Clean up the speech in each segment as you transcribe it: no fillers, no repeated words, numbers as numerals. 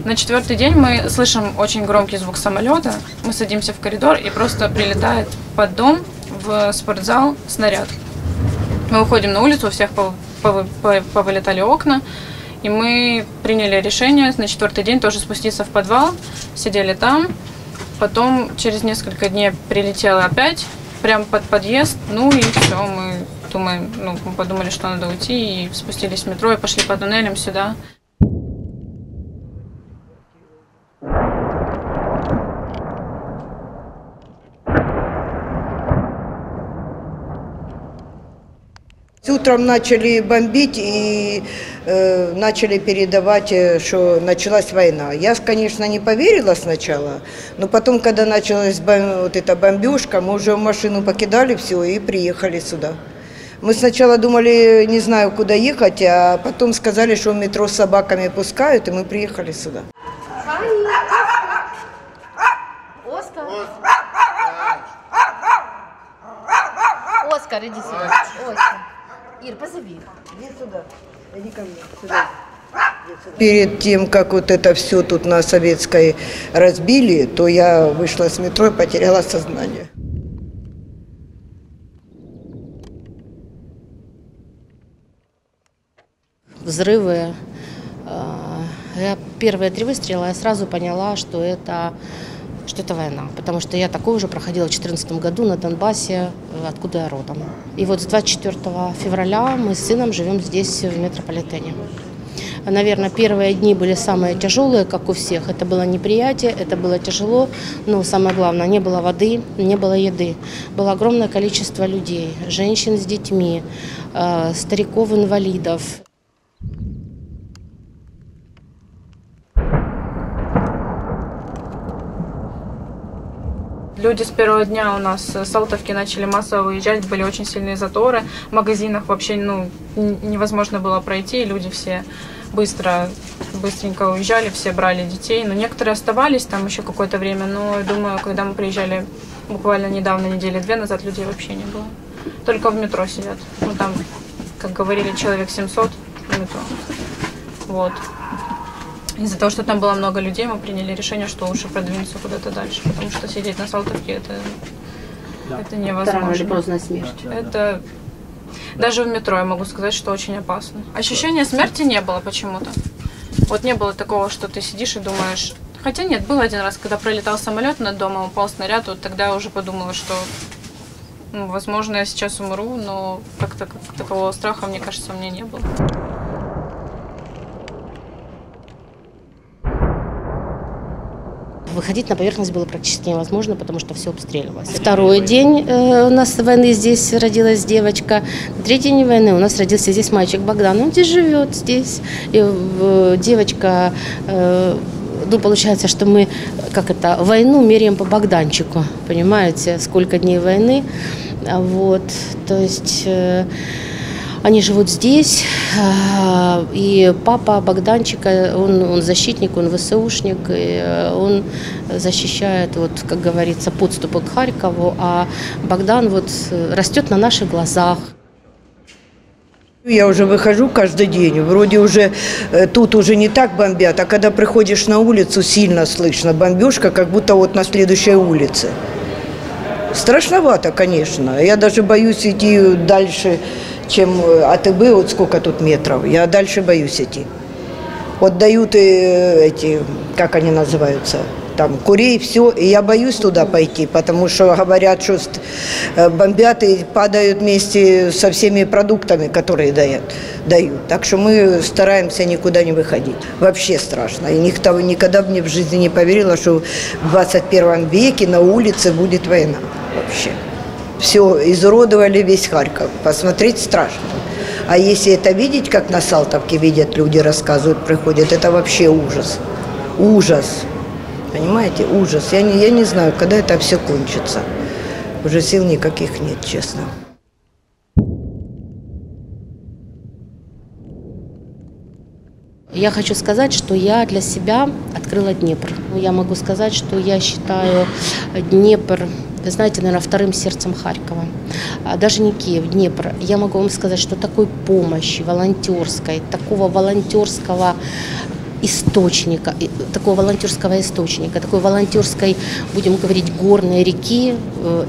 На четвертый день мы слышим очень громкий звук самолета, мы садимся в коридор и просто прилетает под дом в спортзал снаряд. Мы выходим на улицу, у всех повылетали окна, и мы приняли решение на четвертый день тоже спуститься в подвал, сидели там, потом через несколько дней прилетело опять, прямо под подъезд, ну и все, мы подумали, что надо уйти, и спустились в метро и пошли по туннелям сюда. Утром начали бомбить и начали передавать, что началась война. Я, конечно, не поверила сначала, но потом, когда началась вот эта бомбежка, мы уже машину покидали все и приехали сюда. Мы сначала думали, не знаю, куда ехать, а потом сказали, что в метро с собаками пускают, и мы приехали сюда. Оскар, иди сюда. Оскар. Ир, позови. Иди сюда. Иди ко мне. Сюда. Перед тем, как вот это все тут на Советской разбили, то я вышла с метро и потеряла сознание. Взрывы. Первые 3 выстрела я сразу поняла, что это война, потому что я такое уже проходила в 2014 году на Донбассе, откуда я родом. И вот с 24 февраля мы с сыном живем здесь, в метрополитене. Наверное, первые дни были самые тяжелые, как у всех. Это было неприятие, это было тяжело, но самое главное, не было воды, не было еды. Было огромное количество людей, женщин с детьми, стариков-инвалидов. Люди с первого дня у нас с Салтовки начали массово выезжать, были очень сильные заторы. В магазинах вообще невозможно было пройти, люди все быстренько уезжали, все брали детей. Но некоторые оставались там еще какое-то время, но, думаю, когда мы приезжали буквально недавно, недели 2 назад, людей вообще не было. Только в метро сидят. Ну там, как говорили, человек 700 в метро. Вот. Из-за того, что там было много людей, мы приняли решение, что лучше продвинуться куда-то дальше, потому что сидеть на Салтовке это невозможно. Рано или поздно смерть. Это даже в метро я могу сказать, что очень опасно. Ощущения смерти не было почему-то. Вот не было такого, что ты сидишь и думаешь. Хотя нет, был один раз, когда пролетал самолет над домом, упал снаряд, вот тогда я уже подумала, что возможно, я сейчас умру, но как-то такого страха, мне кажется, у меня не было. Выходить на поверхность было практически невозможно, потому что все обстреливалось. Второй день у нас войны здесь родилась девочка. Третий день войны у нас родился здесь мальчик Богдан. Он здесь живет, здесь. И девочка, получается, что мы войну меряем по Богданчику. Понимаете, сколько дней войны. Вот, то есть... Они живут здесь, и папа Богданчика, он защитник, он ВСУшник, и он защищает, вот, как говорится, подступы к Харькову, а Богдан вот растет на наших глазах. Я уже выхожу каждый день, вроде уже тут уже не так бомбят, а когда приходишь на улицу, сильно слышно бомбежка, как будто вот на следующей улице. Страшновато, конечно, я даже боюсь идти дальше, чем АТБ, вот сколько тут метров, я дальше боюсь идти. Вот дают эти, как они называются, там, курей, все, и я боюсь туда пойти, потому что говорят, что бомбят и падают вместе со всеми продуктами, которые дают. Так что мы стараемся никуда не выходить. Вообще страшно. И никто никогда мне в жизни не поверила, что в 21 веке на улице будет война. Вообще. Все, изуродовали весь Харьков. Посмотреть страшно. А если это видеть, как на Салтовке видят люди, рассказывают, приходят, это вообще ужас. Ужас. Понимаете, ужас. Я не знаю, когда это все кончится. Уже сил никаких нет, честно. Я хочу сказать, что я для себя открыла Днепр. Я могу сказать, что я считаю Днепр, вы знаете, наверное, вторым сердцем Харькова. Даже не Киев, Днепр. Я могу вам сказать, что такой помощи волонтерской, такого волонтерского источника, такого волонтерского источника, такой волонтерской, будем говорить, горной реки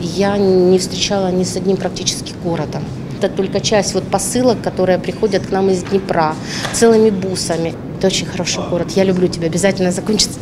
я не встречала ни с одним практически городом. Это только часть вот посылок, которые приходят к нам из Днепра целыми бусами. Это очень хороший город. Я люблю тебя. Обязательно закончится